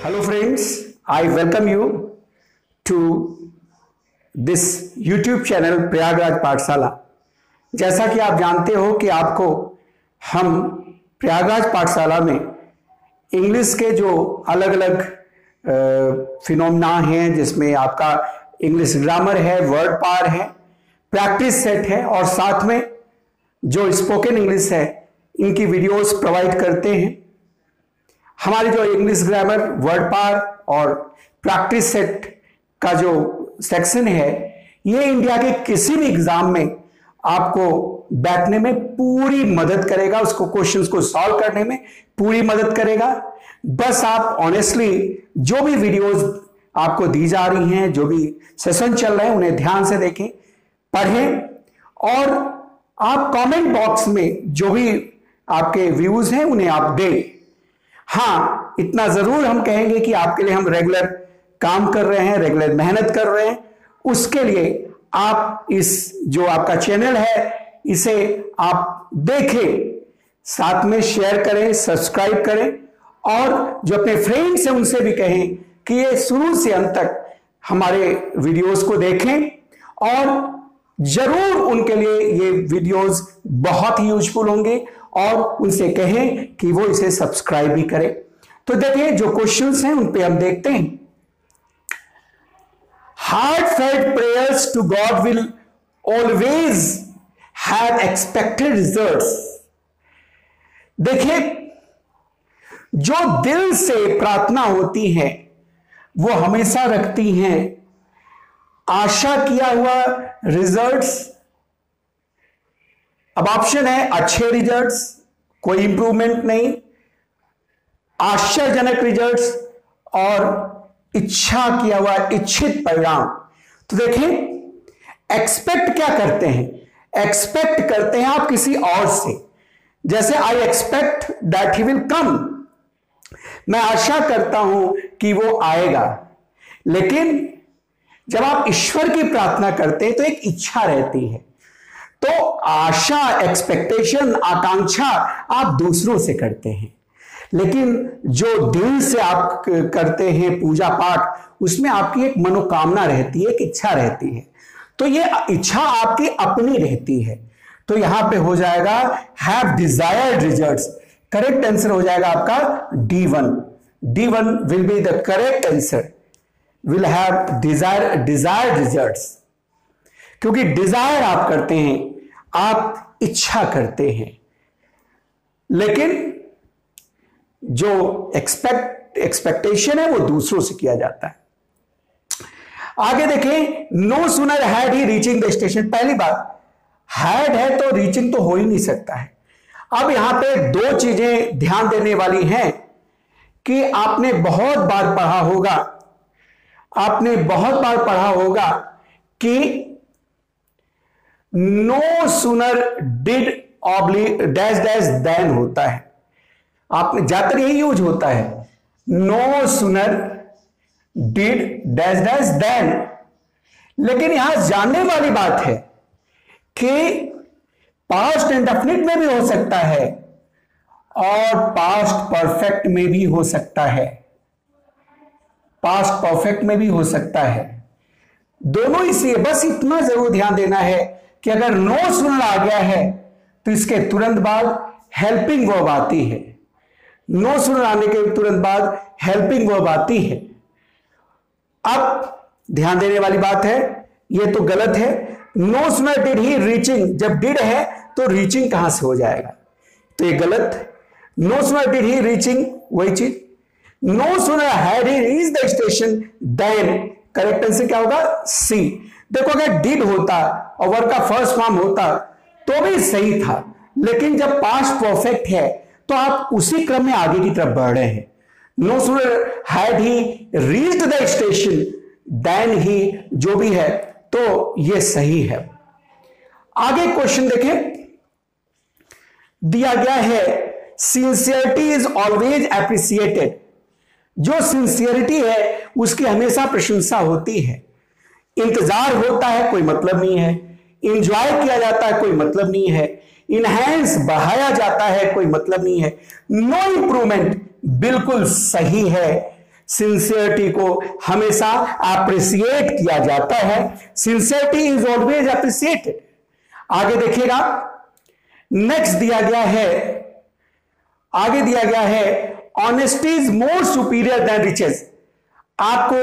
Hello friends, I welcome you to this YouTube channel Prayagraj पाठशाला। जैसा कि आप जानते हो कि आपको हम प्रयागराज पाठशाला में इंग्लिश के जो अलग अलग फिनोमिना हैं, जिसमें आपका इंग्लिश ग्रामर है, वर्ड पावर है, प्रैक्टिस सेट है और साथ में जो स्पोकन इंग्लिश है, इनकी वीडियोस प्रोवाइड करते हैं। हमारे जो इंग्लिश ग्रामर, वर्ड पावर और प्रैक्टिस सेट का जो सेक्शन है, ये इंडिया के किसी भी एग्जाम में आपको बैठने में पूरी मदद करेगा, उसको क्वेश्चंस को सॉल्व करने में पूरी मदद करेगा। बस आप ऑनेस्टली जो भी वीडियोस आपको दी जा रही हैं, जो भी सेशन चल रहे हैं, उन्हें ध्यान से देखें, पढ़ें और आप कमेंट बॉक्स में जो भी आपके व्यूज हैं उन्हें आप दें। हाँ, इतना जरूर हम कहेंगे कि आपके लिए हम रेगुलर काम कर रहे हैं, रेगुलर मेहनत कर रहे हैं। उसके लिए आप इस जो आपका चैनल है, इसे आप देखें, साथ में शेयर करें, सब्सक्राइब करें और जो अपने फ्रेंड्स हैं उनसे भी कहें कि ये शुरू से अंत तक हमारे वीडियोस को देखें और जरूर उनके लिए ये वीडियोस बहुत ही यूजफुल होंगे और उनसे कहें कि वो इसे सब्सक्राइब भी करें। तो देखिए, जो क्वेश्चंस हैं उन पे हम देखते हैं। Heartfelt prayers to God will always have expected results। देखिए, जो दिल से प्रार्थना होती है वो हमेशा रखती हैं आशा किया हुआ रिजल्ट्स। अब ऑप्शन है अच्छे रिजल्ट्स, कोई इंप्रूवमेंट नहीं, आश्चर्यजनक रिजल्ट्स और इच्छा किया हुआ इच्छित परिणाम। तो देखें, एक्सपेक्ट क्या करते हैं? एक्सपेक्ट करते हैं आप किसी और से। जैसे I expect that he will come, मैं आशा करता हूं कि वो आएगा। लेकिन जब आप ईश्वर की प्रार्थना करते हैं तो एक इच्छा रहती है। तो आशा, एक्सपेक्टेशन, आकांक्षा आप दूसरों से करते हैं, लेकिन जो दिल से आप करते हैं पूजा पाठ, उसमें आपकी एक मनोकामना रहती है, एक इच्छा रहती है। तो ये इच्छा आपकी अपनी रहती है। तो यहां पे हो जाएगा have desired results. Correct answer हो जाएगा आपका D1। D1 will be the correct answer, will have desired results. क्योंकि डिजायर आप करते हैं, आप इच्छा करते हैं, लेकिन जो एक्सपेक्टेशन है वो दूसरों से किया जाता है। आगे देखें, no sooner had he reaching the station. पहली बात, हैड है तो रीचिंग तो हो ही नहीं सकता है। अब यहां पे दो चीजें ध्यान देने वाली हैं कि आपने बहुत बार पढ़ा होगा, कि no sooner did dash dash then होता है। आपने ज्यादातर यही यूज होता है, no sooner did dash dash then. लेकिन यहां जानने वाली बात है कि पास्ट इंडेफिनिट में भी हो सकता है और पास्ट परफेक्ट में भी हो सकता है। पास्ट परफेक्ट में भी हो सकता है, दोनों। इसलिए बस इतना जरूर ध्यान देना है कि अगर नो सूनर आ गया है तो इसके तुरंत बाद हेल्पिंग वर्ब आती है। नो सूनर आने के तुरंत बाद हेल्पिंग वर्ब आती है। अब ध्यान देने वाली बात है, यह तो गलत है। No sooner did he reaching, जब डिड है तो रीचिंग कहां से हो जाएगा? तो ये गलत है। No sooner did he reaching, वही चीज। No sooner had he reached the station then, correct answer क्या होगा? सी। देखो, अगर डिड होता और वर्ब का फर्स्ट फॉर्म होता तो भी सही था, लेकिन जब पास्ट परफेक्ट है तो आप उसी क्रम में आगे की तरफ बढ़ रहे हैं। No sooner had he reached the station then ही, जो भी है तो यह सही है। आगे क्वेश्चन देखें, दिया गया है सिंसियरिटी इज ऑलवेज एप्रिसिएटेड। जो सिंसियरिटी है उसकी हमेशा प्रशंसा होती है। इंतजार होता है, कोई मतलब नहीं है। इंजॉय किया जाता है, कोई मतलब नहीं है। इनहेंस बढ़ाया जाता है, कोई मतलब नहीं है। नो इंप्रूवमेंट बिल्कुल सही है। सिंसियरिटी को हमेशा अप्रिशिएट किया जाता है। Sincerity is always appreciated. आगे देखिएगा, नेक्स्ट दिया गया है, आगे दिया गया है honesty is more superior than riches. आपको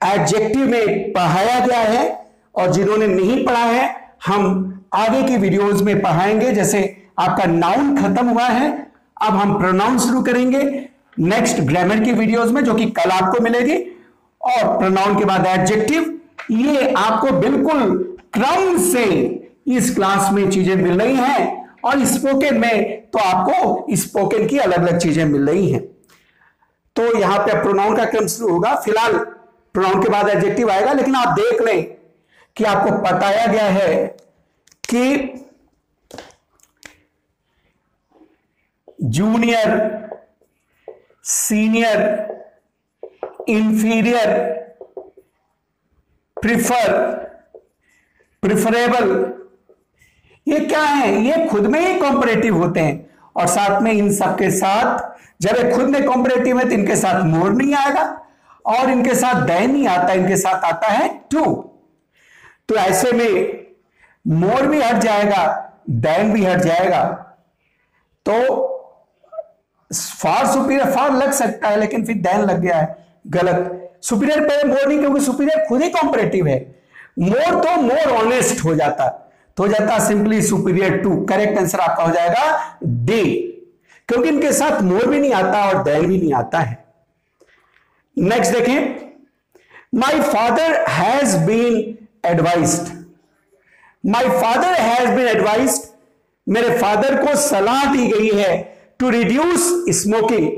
एडजेक्टिव में पढ़ाया गया है, और जिन्होंने नहीं पढ़ा है हम आगे की वीडियोस में पढ़ाएंगे। जैसे आपका नाउन खत्म हुआ है, अब हम प्रोनाउन शुरू करेंगे नेक्स्ट ग्रामर की वीडियोस में, जो कि कल आपको मिलेगी। और प्रोनाउन के बाद एडजेक्टिव, ये आपको बिल्कुल क्रम से इस क्लास में चीजें मिल रही हैं, और स्पोकन में तो आपको स्पोकन की अलग अलग चीजें मिल रही हैं। तो यहां पे प्रोनाउन का क्रम शुरू होगा। फिलहाल प्रोनाउन के बाद एडजेक्टिव आएगा, लेकिन आप देख लें कि आपको बताया गया है कि junior, senior, inferior, prefer, preferable, ये क्या है? ये खुद में ही कॉम्परेटिव होते हैं, और साथ में इन सबके साथ, जब ये खुद में कॉम्परेटिव है तो इनके साथ मोर नहीं आएगा, और इनके साथ देन नहीं आता, इनके साथ आता है टू। तो ऐसे में मोर भी हट जाएगा, देन भी हट जाएगा। तो फार सुपीरियर, फार लग सकता है, लेकिन फिर देन लग गया है, गलत। सुपीरियर पे मोर नहीं, क्योंकि सुपीरियर खुद ही कॉम्परेटिव है। मोर तो मोर ऑनेस्ट हो जाता, तो हो जाता simply superior to. Correct answer आपका हो जाएगा डी, क्योंकि इनके साथ मोर भी नहीं आता और देन भी नहीं आता है। नेक्स्ट देखें, my father has been advised. My father has been advised, मेरे फादर को सलाह दी गई है टू रिड्यूस स्मोकिंग।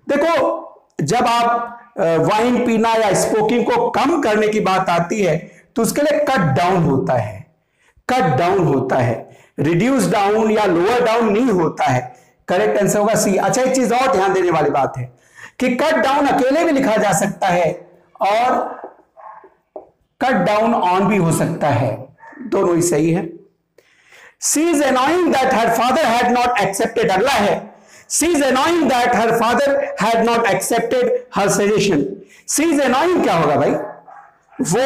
देखो, जब आप वाइन पीना या स्मोकिंग को कम करने की बात आती है तो उसके लिए कट डाउन होता है, कट डाउन होता है, रिड्यूस डाउन या लोअर डाउन नहीं होता है। करेक्ट आंसर होगा सी। अच्छा, एक चीज और ध्यान देने वाली बात है कि कट डाउन अकेले भी लिखा जा सकता है और कट डाउन ऑन भी हो सकता है, दोनों ही सही है। She is annoying that her father had not accepted, अगला है she is annoying that her father had not accepted her suggestion. She is annoying क्या होगा भाई? वो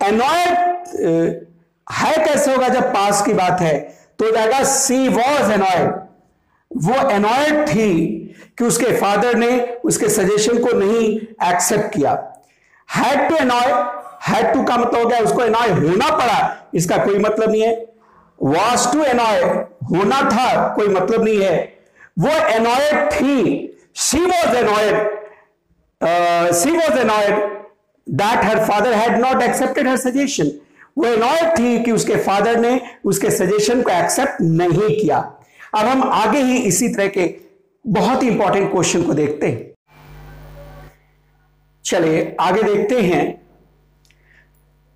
एनॉयड है कैसे होगा? जब पास की बात है तो हो जाएगा सी वॉज एनॉयड। वो एनॉयड थी कि उसके फादर ने उसके सजेशन को नहीं एक्सेप्ट किया। Had to annoy, had to का मतलब हो गया उसको एनॉय होना पड़ा, इसका कोई मतलब नहीं है। वॉज टू एनॉय, होना था, कोई मतलब नहीं है। वो एनॉयड थी, she was annoyed, she was annoyed that her father had not accepted her suggestion. वो एनॉयड थी कि उसके फादर ने उसके सजेशन को एक्सेप्ट नहीं किया। अब हम आगे ही इसी तरह के बहुत ही इंपॉर्टेंट क्वेश्चन को देखते हैं। चलिए आगे देखते हैं।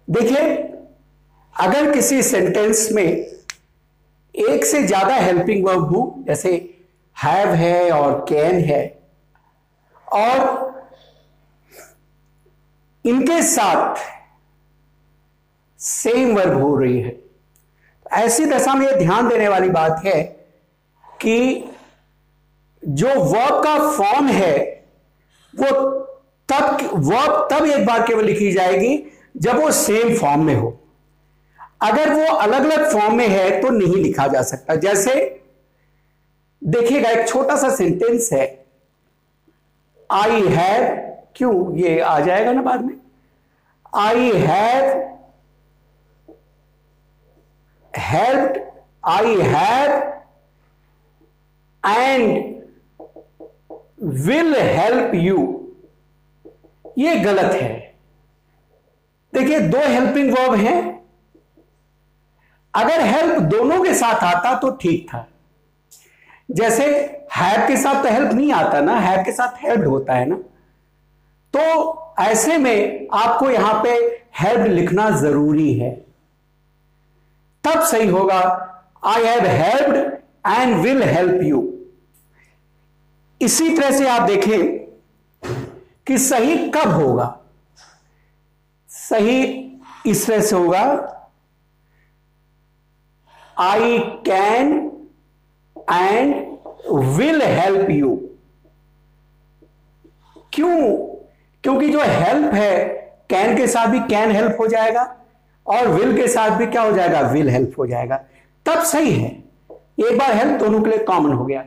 देखिए, अगर किसी सेंटेंस में एक से ज्यादा हेल्पिंग वर्ब हो, जैसे हैव है और कैन है, और इनके साथ सेम वर्ब हो रही है, ऐसी दशा में यह ध्यान देने वाली बात है कि जो वर्ब का फॉर्म है वो वर्ब तब एक बार केवल लिखी जाएगी जब वो सेम फॉर्म में हो। अगर वो अलग अलग फॉर्म में है तो नहीं लिखा जा सकता। जैसे देखिएगा, एक छोटा सा सेंटेंस है, आई हैव, क्यों ये आ जाएगा ना बाद में, I have helped, I have and will help you, ये गलत है। देखिए, दो हेल्पिंग वर्ब हैं, अगर हेल्प दोनों के साथ आता तो ठीक था। जैसे हैव के साथ तो हेल्प नहीं आता ना, हैव के साथ हेल्प होता है ना, तो ऐसे में आपको यहां पे हेल्प लिखना जरूरी है, तब सही होगा। I have helped and will help you. इसी तरह से आप देखें कि सही कब होगा। सही इस तरह से होगा, I can and will help you. क्यों? क्योंकि जो हेल्प है कैन के साथ भी कैन हेल्प हो जाएगा और विल के साथ भी क्या हो जाएगा, विल हेल्प हो जाएगा, तब सही है। एक बार हेल्प दोनों के लिए कॉमन हो गया।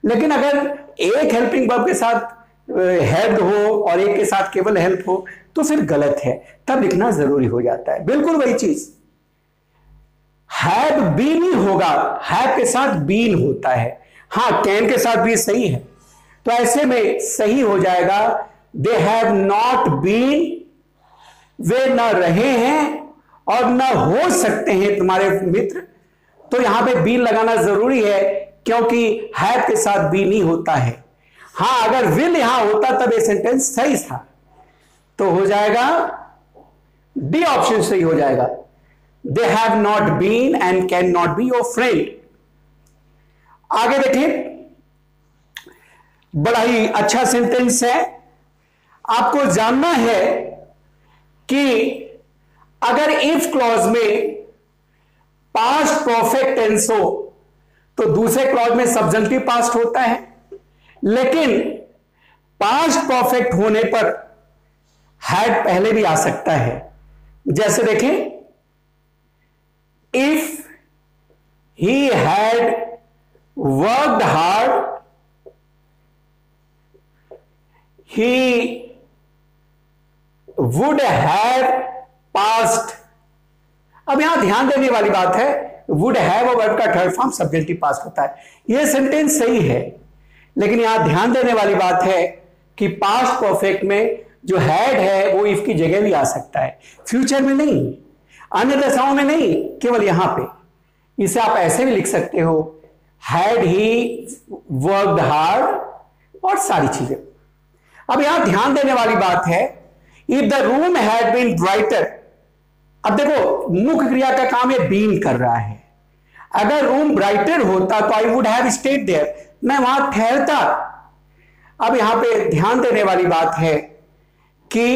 लेकिन अगर एक हेल्पिंग वर्ब के साथ हेल्प हो और एक के साथ केवल हेल्प हो तो फिर गलत है, तब लिखना जरूरी हो जाता है। बिल्कुल वही चीज हैव बीन ही होगा, हैव के साथ बीन होता है। हां, कैन के साथ भी सही है, तो ऐसे में सही हो जाएगा दे हैव नॉट बीन, वे न रहे हैं और न हो सकते हैं तुम्हारे मित्र। तो यहां पे बीन लगाना जरूरी है क्योंकि हैव के साथ बीन ही होता है। हां, अगर विल यहां होता तब ये सेंटेंस सही था, तो हो जाएगा डी ऑप्शन सही हो जाएगा, they have not been and can not be your friend. आगे देखिए, बड़ा ही अच्छा सेंटेंस है। आपको जानना है कि अगर इफ क्लॉज में पास्ट परफेक्ट टेंस हो तो दूसरे क्लॉज में सब्जेंटिव पास्ट होता है, लेकिन पास्ट परफेक्ट होने पर हैड पहले भी आ सकता है। जैसे देखें, if he had worked hard he would have passed। अब यहां ध्यान देने वाली बात है, would have और वर्ब का थर्ड फॉर्म सब्जेंटिव पास्ट होता है। यह सेंटेंस सही है, लेकिन यहां ध्यान देने वाली बात है कि पास्ट परफेक्ट में जो हैड है वो इफ की जगह भी आ सकता है, फ्यूचर में नहीं, अन्य दशाओं में नहीं, केवल यहां पे। इसे आप ऐसे भी लिख सकते हो, हैड ही वर्कड हार्ड और सारी चीजें। अब यहां ध्यान देने वाली बात है, if the room had been brighter. अब देखो, मुख्य क्रिया का काम है बीन कर रहा है। अगर रूम ब्राइटर होता तो I would have stayed there, मैं वहां ठहरता। अब यहां पे ध्यान देने वाली बात है कि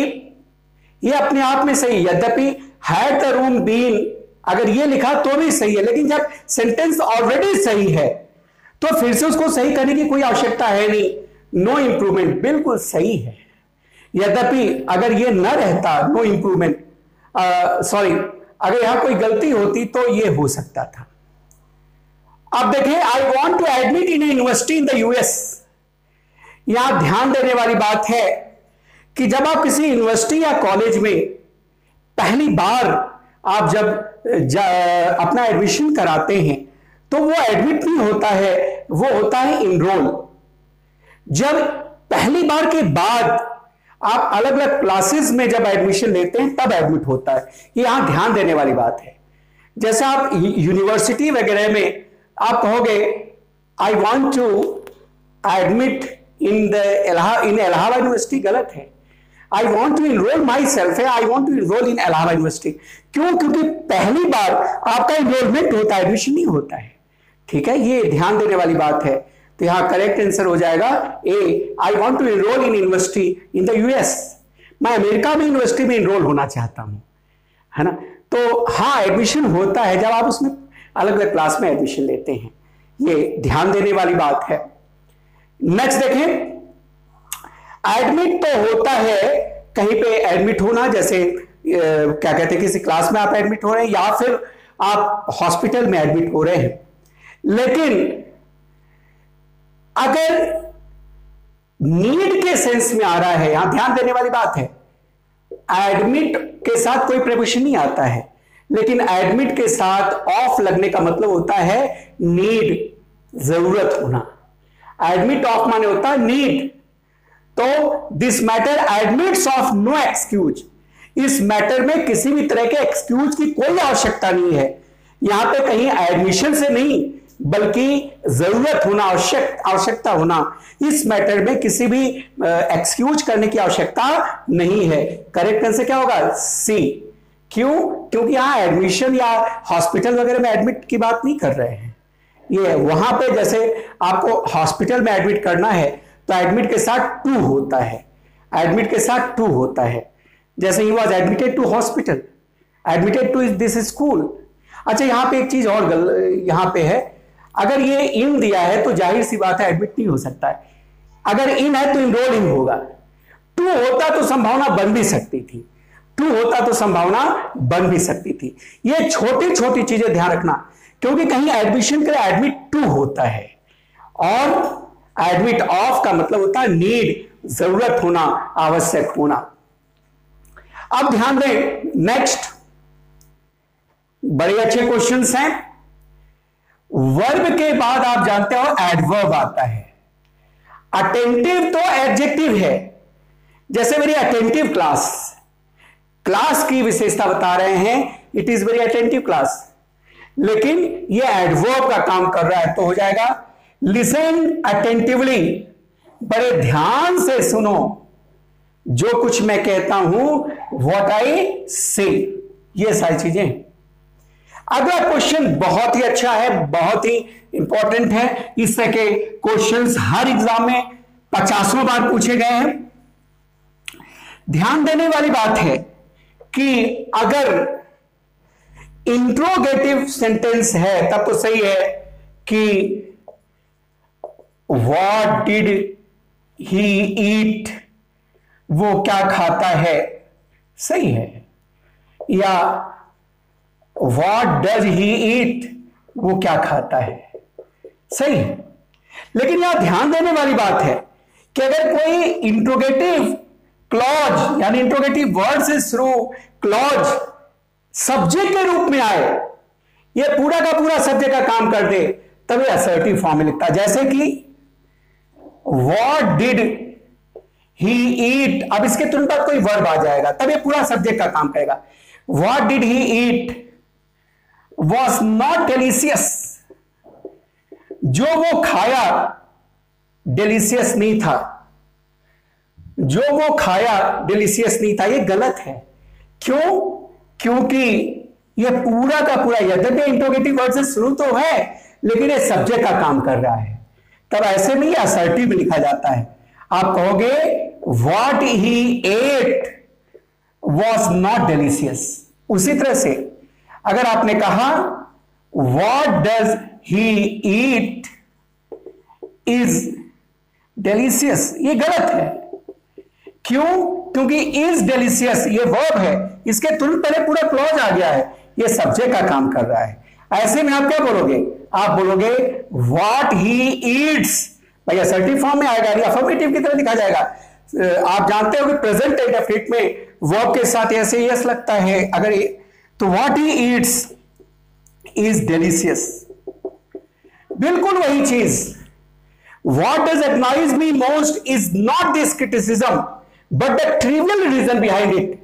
यह अपने आप में सही, यद्यपि हैड द रूम बीन अगर यह लिखा तो भी सही है, लेकिन जब सेंटेंस ऑलरेडी सही है तो फिर से उसको सही करने की कोई आवश्यकता है नहीं। नो इंप्रूवमेंट बिल्कुल सही है, यद्यपि अगर ये न रहता नो इंप्रूवमेंट, सॉरी, अगर यहां कोई गलती होती तो ये हो सकता था। अब देखें, I want to admit in university in the US. यहां ध्यान देने वाली बात है कि जब आप किसी यूनिवर्सिटी या कॉलेज में पहली बार आप जब अपना एडमिशन कराते हैं तो वो एडमिट नहीं होता है, वो होता है इनरोल। जब पहली बार के बाद आप अलग अलग क्लासेस में जब एडमिशन लेते हैं तब एडमिट होता है। ये यहां ध्यान देने वाली बात है। जैसे आप यूनिवर्सिटी वगैरह में आप कहोगे I want to admit in Allahabad university, गलत है। I want to enrol myself है, I want to enrol in Allahabad university. क्यों? क्योंकि पहली बार आपका इनरोलमेंट होता है, एडमिशन नहीं होता है। ठीक है, ये ध्यान देने वाली बात है। तो यहां करेक्ट आंसर हो जाएगा A, I want to enrol in university in the US. मैं अमेरिका में यूनिवर्सिटी में एनरोल होना चाहता हूं, है ना। तो हाँ, एडमिशन होता है जब आप उसमें अलग अलग क्लास में एडमिशन लेते हैं, ये ध्यान देने वाली बात है। नेक्स्ट देखें, एडमिट तो होता है कहीं पे एडमिट होना, जैसे क्या कहते हैं, किसी क्लास में आप एडमिट हो रहे हैं या फिर आप हॉस्पिटल में एडमिट हो रहे हैं। लेकिन अगर नीड के सेंस में आ रहा है, यहां ध्यान देने वाली बात है, एडमिट के साथ कोई प्रीपोजिशन नहीं आता है, लेकिन एडमिट के साथ ऑफ लगने का मतलब होता है नीड, जरूरत होना। एडमिट ऑफ माने होता है नीड। तो this matter admits of no excuse. इस मैटर में किसी भी तरह के एक्सक्यूज की कोई आवश्यकता नहीं है। यहां पे कहीं एडमिशन से नहीं बल्कि जरूरत होना, आवश्यकता होना, इस मैटर में किसी भी एक्सक्यूज करने की आवश्यकता नहीं है। करेक्ट आंसर क्या होगा? सी। क्यों? क्योंकि यहां एडमिशन या हॉस्पिटल वगैरह में एडमिट की बात नहीं कर रहे हैं। ये वहां पे जैसे आपको हॉस्पिटल में एडमिट करना है तो एडमिट के साथ टू होता है, एडमिट के साथ टू होता है। जैसे ही was admitted to hospital, admitted to this school. अच्छा, यहां पे एक चीज और यहां पे है, अगर ये इन दिया है तो जाहिर सी बात है एडमिट नहीं हो सकता है। अगर इन है तो इनरोल इन होगा। टू होता तो संभावना बन भी सकती थी, टू होता तो संभावना बन भी सकती थी। ये छोटी छोटी चीजें ध्यान रखना, क्योंकि कहीं एडमिशन के लिए एडमिट टू होता है और एडमिट ऑफ का मतलब होता है नीड, जरूरत होना, आवश्यक होना। अब ध्यान दें, नेक्स्ट बड़े अच्छे क्वेश्चंस हैं। वर्ब के बाद आप जानते हो एडवर्ब आता है। अटेंटिव तो एडजेक्टिव है, जैसे मेरी अटेंटिव क्लास, क्लास की विशेषता बता रहे हैं, it is very attentive class, लेकिन ये एडवर्ब का काम कर रहा है तो हो जाएगा लिसन अटेंटिवली, बड़े ध्यान से सुनो जो कुछ मैं कहता हूं, व्हाट आई से, ये सारी चीजें। अगला क्वेश्चन बहुत ही अच्छा है, बहुत ही इंपॉर्टेंट है। इस तरह के क्वेश्चंस हर एग्जाम में 50 बार पूछे गए हैं। ध्यान देने वाली बात है कि अगर इंट्रोगेटिव सेंटेंस है तब तो सही है कि व्हाट डिड ही ईट, वो क्या खाता है, सही है। या व्हाट डज ही ईट, वो क्या खाता है, सही है। लेकिन यहां ध्यान देने वाली बात है कि अगर कोई इंट्रोगेटिव क्लॉज यानी इंट्रोगेटिव वर्ड से शुरू क्लॉज सब्जेक्ट के रूप में आए, ये पूरा का पूरा सब्जेक्ट का काम कर दे, तब ये असर्टिव फॉर्म में लिखता है। जैसे कि व्हाट डिड ही ईट, अब इसके तुरंत बाद कोई वर्ब आ जाएगा, तब ये पूरा सब्जेक्ट का काम करेगा। What did he eat was not delicious, जो वो खाया डेलिशियस नहीं था, जो वो खाया डिलीशियस नहीं था, ये गलत है। क्यों? क्योंकि ये पूरा का पूरा, यद्यपि इंट्रोगेटिव वर्ड से शुरू तो है, लेकिन ये सब्जेक्ट का काम कर रहा है, तब ऐसे में ये असर्टिव में लिखा जाता है। आप कहोगे what he ate was not delicious. उसी तरह से अगर आपने कहा what does he eat is delicious, ये गलत है। क्यों? क्योंकि इज डिलीशियस ये वर्ब है, इसके तुरंत पहले पूरा क्लॉज आ गया है, ये सब्जेक्ट का काम कर रहा है। ऐसे में आप क्या बोलोगे? आप बोलोगे व्हाट ही ईट्स, भाई असर्टिव फॉर्म में आएगा, अफर्मेटिव की तरह लिखा जाएगा। आप जानते हो कि प्रेजेंट इंडेफिनिट में वर्ब के साथ ऐसे यस लगता है, अगर तो what he eats is delicious, बिल्कुल वही चीज। What does agonize me most is not this criticism, but the trivial reason behind it.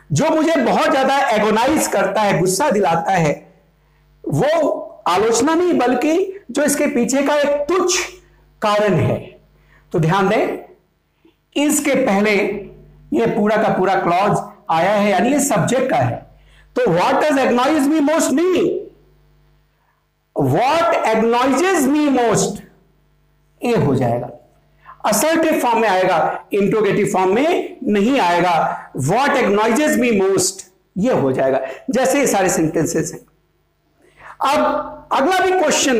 जो मुझे बहुत ज्यादा एगोनाइज करता है, गुस्सा दिलाता है, वो आलोचना नहीं बल्कि जो इसके पीछे का एक तुच्छ कारण है। तो ध्यान दें, इसके पहले ये पूरा का पूरा क्लॉज आया है, यानी ये सब्जेक्ट का है। तो what does agonize me most नहीं, what agonizes me most ये हो जाएगा, असर्टिव फॉर्म में आएगा, इंट्रोगेटिव फॉर्म में नहीं आएगा। व्हाट एग्नाइजेस मी मोस्ट ये हो जाएगा। जैसे ये सारे सेंटेंसेस हैं। अब अगला भी क्वेश्चन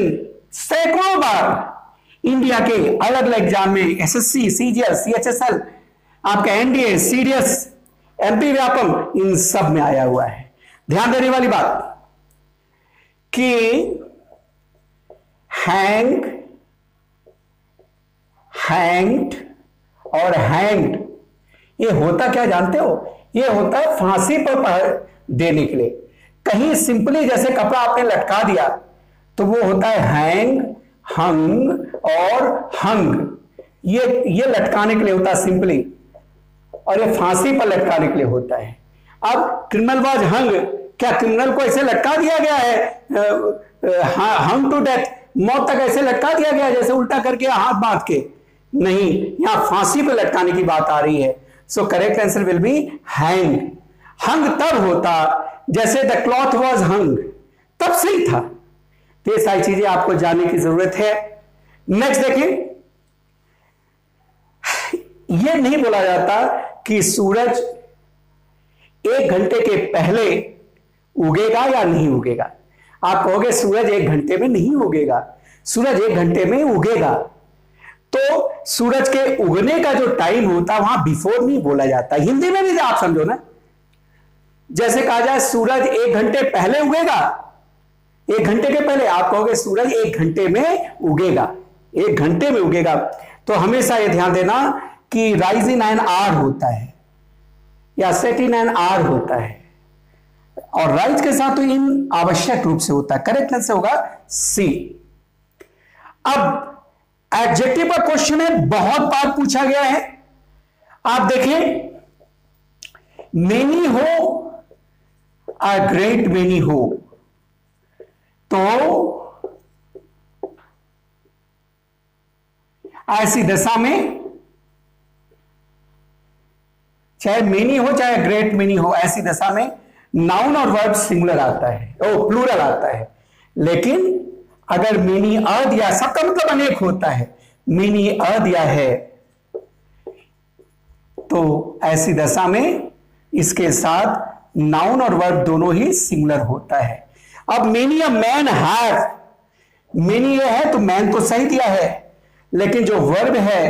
सैकड़ों बार इंडिया के अलग अलग एग्जाम में, एसएससी, सीजीएल, सीएचएसएल, आपका एनडीए, सीडीएस, एमपी व्यापम, इन सब में आया हुआ है। ध्यान देने वाली बात कि हैंग, हैंग्ड और हैंग्ड ये होता क्या जानते हो? ये होता है फांसी पर देने के लिए। कहीं सिंपली जैसे कपड़ा आपने लटका दिया तो वो होता है हैंग, हंग और हंग, ये लटकाने के लिए होता है सिंपली, और ये फांसी पर लटकाने के लिए होता है। अब क्रिमिनल वाज हंग, क्या क्रिमिनल को ऐसे लटका दिया गया है, हंग टू डेथ, मौत तक ऐसे लटका दिया गया जैसे उल्टा करके हाथ बांध के? नहीं, यहां फांसी पर लटकाने की बात आ रही है। So correct answer will be hang. Hung तब होता जैसे द क्लॉथ वाज हंग, तब सही था। तो ये सारी चीजें आपको जानने की जरूरत है। नेक्स्ट देखिए, यह नहीं बोला जाता कि सूरज 1 घंटे के पहले उगेगा या नहीं उगेगा। आप कहोगे सूरज 1 घंटे में नहीं उगेगा, सूरज 1 घंटे में उगेगा। तो सूरज के उगने का जो टाइम होता है वहां बिफोर नहीं बोला जाता, हिंदी में भी आप समझो ना। जैसे कहा जाए सूरज 1 घंटे पहले उगेगा, 1 घंटे के पहले, आप कहोगे सूरज 1 घंटे में उगेगा, 1 घंटे में उगेगा। तो हमेशा यह ध्यान देना कि राइजिंग एन आर होता है या सेटिंग एन आर होता है, और राइज के साथ तो इन आवश्यक रूप से होता है। करेक्ट आंसर होगा सी। अब एडजेक्टिव का क्वेश्चन है, बहुत बार पूछा गया है। आप देखें, मेनी हो, अ ग्रेट मेनी हो, तो ऐसी दशा में चाहे मेनी हो चाहे ग्रेट मेनी हो, ऐसी दशा में नाउन और वर्ब सिंगुलर आता है, ओ प्लूरल आता है। लेकिन अगर मेनी अ दिया, सबका मतलब अनेक होता है, मेनी अ दिया है, तो ऐसी दशा में इसके साथ नाउन और वर्ब दोनों ही सिंगुलर होता है। अब many a man have, many ये है तो मैन तो सही दिया है, लेकिन जो वर्ब है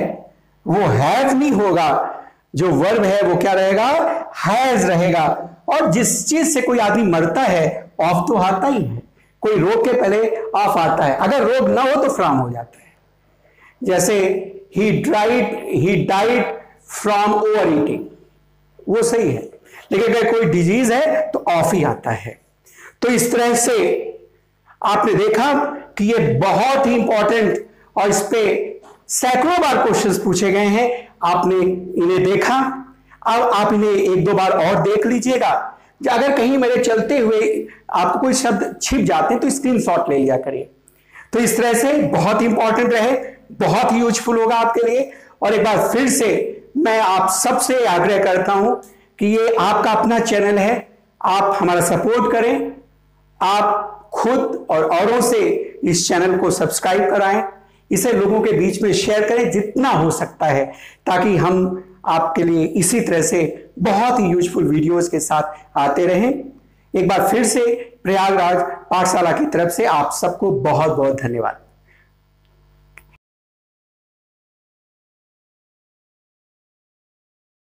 वो हैव नहीं होगा, जो वर्ब है वो क्या रहेगा, हैज रहेगा। और जिस चीज से कोई आदमी मरता है ऑफ तो आता ही है, कोई रोग के पहले ऑफ आता है, अगर रोग ना हो तो फ्रॉम हो जाता है। जैसे he died from over eating, वो सही है, लेकिन अगर कोई डिजीज है तो ऑफ ही आता है। तो इस तरह से आपने देखा कि ये बहुत ही इंपॉर्टेंट, और इस पे सैकड़ों बार क्वेश्चंस पूछे गए हैं, आपने इन्हें देखा। अब आप इन्हें 1-2 बार और देख लीजिएगा। अगर कहीं मेरे चलते हुए आपको कोई शब्द छिप जाते हैं तो स्क्रीनशॉट ले लिया करिए। तो इस तरह से बहुत इंपॉर्टेंट रहे, बहुत ही यूजफुल होगा आपके लिए। और एक बार फिर से मैं आप सबसे आग्रह करता हूं कि ये आपका अपना चैनल है, आप हमारा सपोर्ट करें, आप खुद और औरों से इस चैनल को सब्सक्राइब कराएं, इसे लोगों के बीच में शेयर करें जितना हो सकता है, ताकि हम आपके लिए इसी तरह से बहुत ही यूजफुल वीडियोस के साथ आते रहें। एक बार फिर से प्रयागराज पाठशाला की तरफ से आप सबको बहुत बहुत धन्यवाद।